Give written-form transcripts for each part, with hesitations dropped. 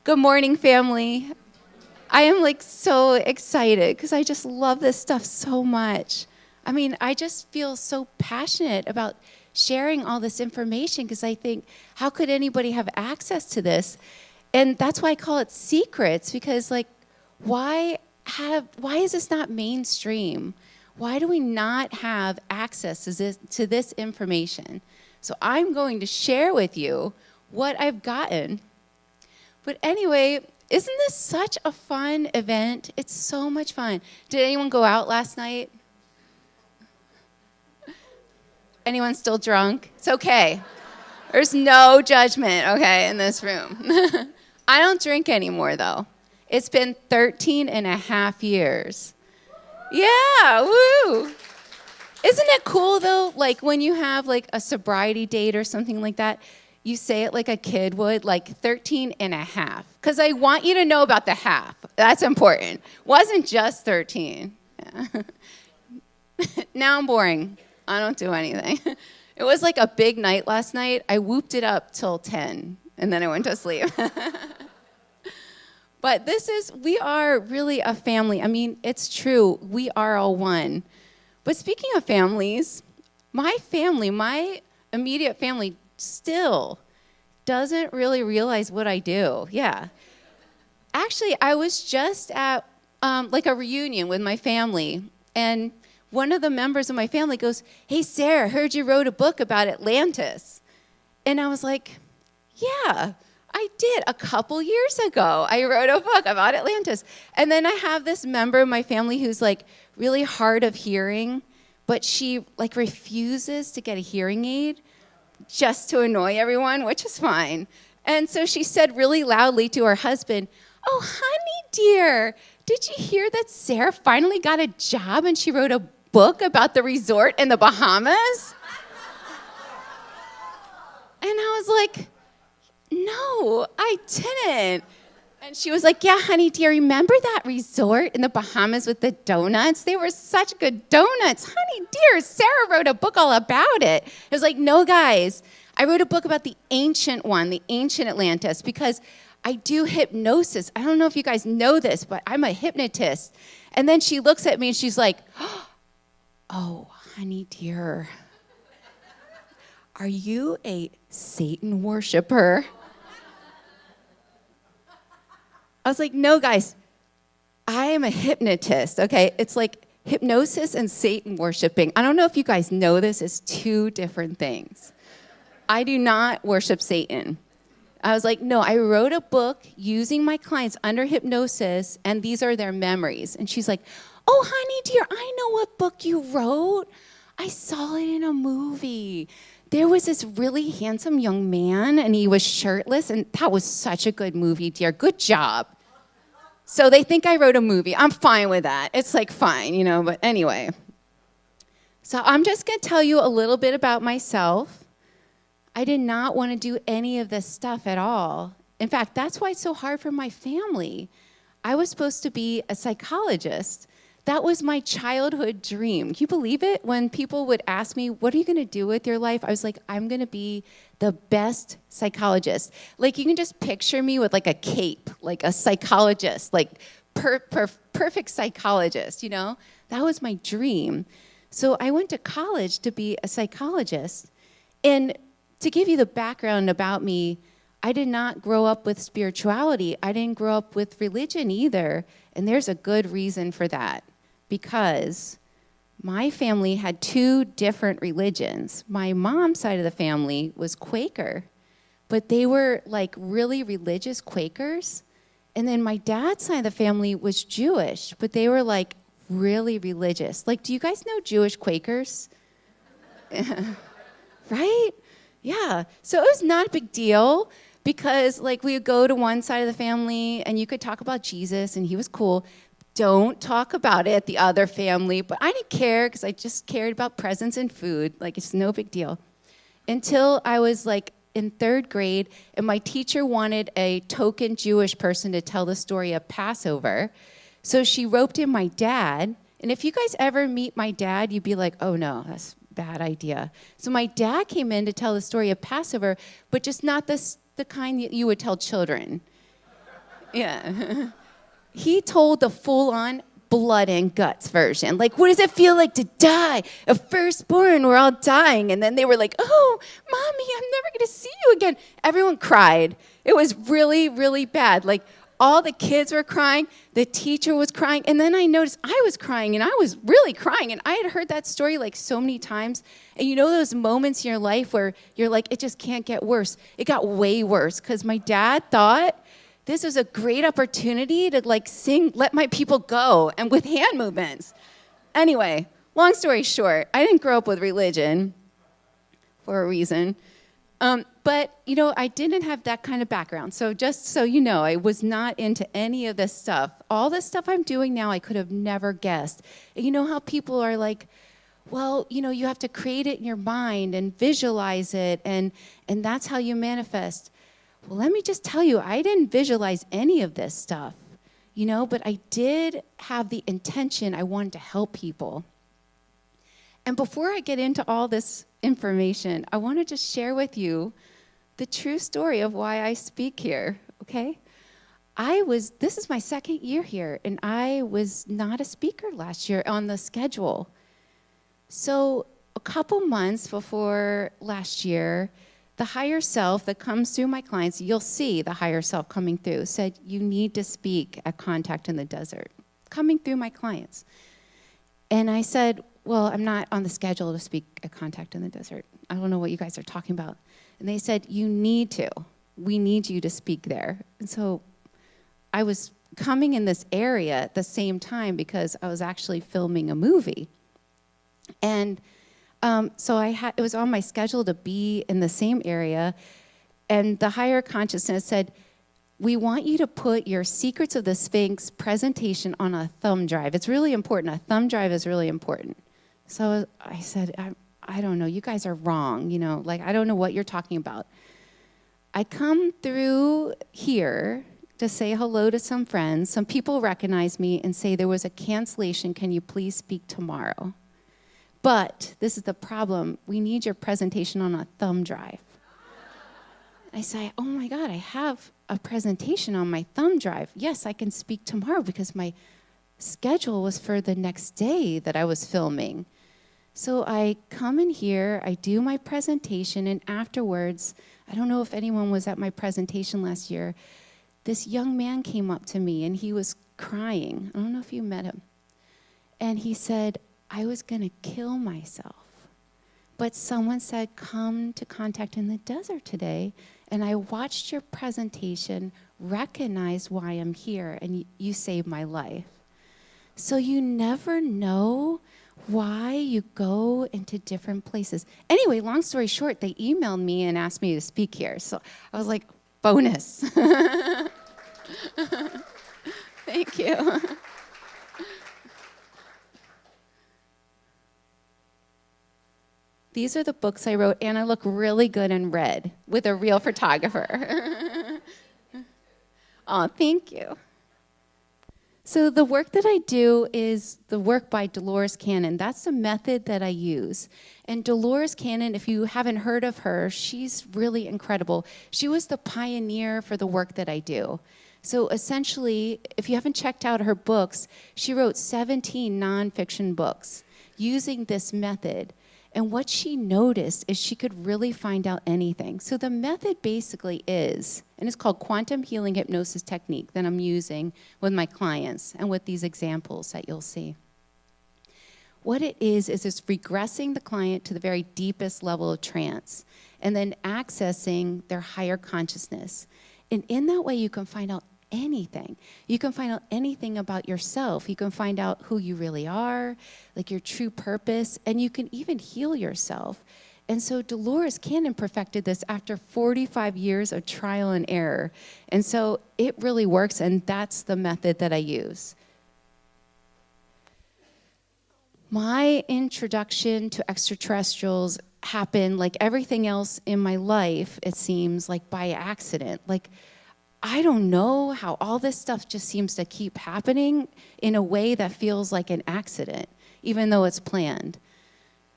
Good morning, family. I am so excited because I just love this stuff so much. I mean, I just feel so passionate about sharing all this information because I think, how could anybody have access to this? And that's why I call it secrets, because why is this not mainstream? Why do we not have access to this information? So I'm going to share with you what I've gotten. But anyway, isn't this such a fun event? It's so much fun. Did anyone go out last night? Anyone still drunk? It's okay. There's no judgment, okay, in this room. I don't drink anymore, though. It's been 13 and a half years. Yeah, woo! Isn't it cool, though, when you have, a sobriety date or something like that, you say it like a kid would, 13 and a half. Because I want you to know about the half. That's important. Wasn't just 13. Yeah. Now I'm boring. I don't do anything. It was a big night last night. I whooped it up till 10, and then I went to sleep. But we are really a family. I mean, it's true. We are all one. But speaking of families, my immediate family, still doesn't really realize what I do. Yeah. Actually, I was just at a reunion with my family, and one of the members of my family goes, "Hey, Sarah, I heard you wrote a book about Atlantis." And I was like, "Yeah, I did. A couple years ago, I wrote a book about Atlantis." And then I have this member of my family who's really hard of hearing, but she refuses to get a hearing aid just to annoy everyone, which is fine. And so she said really loudly to her husband, "Oh, honey dear, did you hear that Sarah finally got a job and she wrote a book about the resort in the Bahamas?" And I was like, "No, I didn't." And she was like, "Yeah, honey dear, remember that resort in the Bahamas with the donuts? They were such good donuts. Honey dear, Sarah wrote a book all about it." I was like, "No, guys, I wrote a book about the ancient one, the ancient Atlantis, because I do hypnosis. I don't know if you guys know this, but I'm a hypnotist." And then she looks at me and she's like, "Oh, honey dear, are you a Satan worshiper?" I was like, "No, guys, I am a hypnotist," okay? It's hypnosis and Satan worshiping. I don't know if you guys know this, it's two different things. I do not worship Satan. I was like, "No, I wrote a book using my clients under hypnosis, and these are their memories." And she's like, "Oh, honey dear, I know what book you wrote. I saw it in a movie. There was this really handsome young man, and he was shirtless, and that was such a good movie, dear. Good job." So they think I wrote a movie. I'm fine with that. It's fine, but anyway. So I'm just going to tell you a little bit about myself. I did not want to do any of this stuff at all. In fact, that's why it's so hard for my family. I was supposed to be a psychologist. That was my childhood dream. Can you believe it? When people would ask me, "What are you going to do with your life?" I was like, "I'm going to be the best psychologist." You can just picture me with a cape, a psychologist, perfect psychologist, That was my dream. So I went to college to be a psychologist. And to give you the background about me, I did not grow up with spirituality. I didn't grow up with religion either. And there's a good reason for that. Because my family had two different religions. My mom's side of the family was Quaker, but they were really religious Quakers. And then my dad's side of the family was Jewish, but they were really religious. Do you guys know Jewish Quakers? Right? Yeah. So it was not a big deal because we would go to one side of the family and you could talk about Jesus and he was cool. Don't talk about it at the other family. But I didn't care because I just cared about presents and food. It's no big deal. Until I was in third grade and my teacher wanted a token Jewish person to tell the story of Passover. So she roped in my dad. And if you guys ever meet my dad, you'd be like, "Oh no, that's a bad idea." So my dad came in to tell the story of Passover, but just not the kind that you would tell children. Yeah. He told the full-on blood and guts version. Like, what does it feel like to die? A firstborn, we're all dying. And then they were like, oh, Mommy, I'm never going to see you again. Everyone cried. It was really, really bad. Like, all the kids were crying. The teacher was crying. And then I noticed I was crying, and I was really crying. And I had heard that story like so many times. And you know those moments in your life where you're like, it just can't get worse. It got way worse because my dad thought this was a great opportunity to like sing Let My People Go and with hand movements. Anyway, long story short, I didn't grow up with religion for a reason. But, you know, I didn't have that kind of background. So just so you know, I was not into any of this stuff. All this stuff I'm doing now, I could have never guessed. And you know how people are like, well, you know, you have to create it in your mind and visualize it, and that's how you manifest. Well, let me just tell you, I didn't visualize any of this stuff, you know, but I did have the intention I wanted to help people. And before I get into all this information, I want to just share with you the true story of why I speak here, okay? This is my second year here, and I was not a speaker last year on the schedule. So a couple months before last year, the higher self that comes through my clients, you'll see the higher self coming through, said, you need to speak at Contact in the Desert, coming through my clients. And I said, well, I'm not on the schedule to speak at Contact in the Desert. I don't know what you guys are talking about. And they said, you need to. We need you to speak there. And so I was coming in this area at the same time because I was actually filming a movie. And so it was on my schedule to be in the same area, and the higher consciousness said, we want you to put your Secrets of the Sphinx presentation on a thumb drive. It's really important. A thumb drive is really important. So I said, I don't know. You guys are wrong. You know, like, I don't know what you're talking about. I come through here to say hello to some friends. Some people recognize me and say, there was a cancellation. Can you please speak tomorrow? But this is the problem. We need your presentation on a thumb drive. I say, oh my God, I have a presentation on my thumb drive. Yes, I can speak tomorrow because my schedule was for the next day that I was filming. So I come in here, I do my presentation, and afterwards, I don't know if anyone was at my presentation last year, this young man came up to me and he was crying. I don't know if you met him. And he said, I was going to kill myself. But someone said, come to Contact in the Desert today, and I watched your presentation, recognized why I'm here, and you saved my life. So you never know why you go into different places. Anyway, long story short, they emailed me and asked me to speak here. So I was like, bonus. Thank you. These are the books I wrote, and I look really good in red with a real photographer. Oh, thank you. So the work that I do is the work by Dolores Cannon. That's the method that I use. And Dolores Cannon, if you haven't heard of her, she's really incredible. She was the pioneer for the work that I do. So essentially, if you haven't checked out her books, she wrote 17 nonfiction books using this method. And what she noticed is she could really find out anything. So the method basically is, and it's called quantum healing hypnosis technique that I'm using with my clients and with these examples that you'll see. What it is it's regressing the client to the very deepest level of trance and then accessing their higher consciousness. And in that way, you can find out anything. You can find out anything about yourself. You can find out who you really are, like your true purpose, and you can even heal yourself. And so Dolores Cannon perfected this after 45 years of trial and error. And so it really works, and that's the method that I use. My introduction to extraterrestrials happened, like everything else in my life, it seems, like by accident. Like, I don't know how all this stuff just seems to keep happening in a way that feels like an accident, even though it's planned.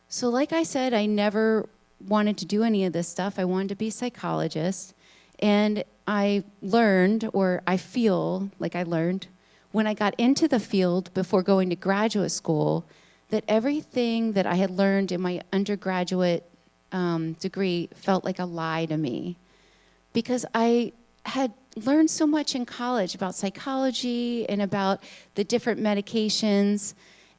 So like I said, I never wanted to do any of this stuff. I wanted to be a psychologist. And I learned, or I feel like I learned, when I got into the field before going to graduate school, that everything that I had learned in my undergraduate degree felt like a lie to me. Because I had learned so much in college about psychology and about the different medications.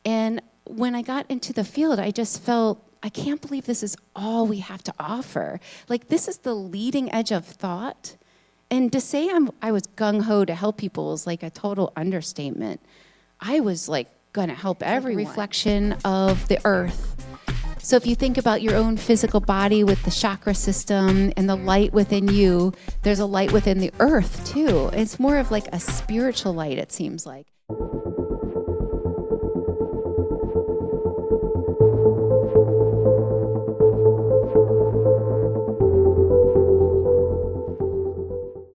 And when I got into the field, I just felt, I can't believe this is all we have to offer. Like, this is the leading edge of thought. And to say I was gung-ho to help people is like a total understatement. I was like gonna help everyone. Reflection of the earth. So if you think about your own physical body with the chakra system and the light within you, there's a light within the earth too. It's more of like a spiritual light, it seems like.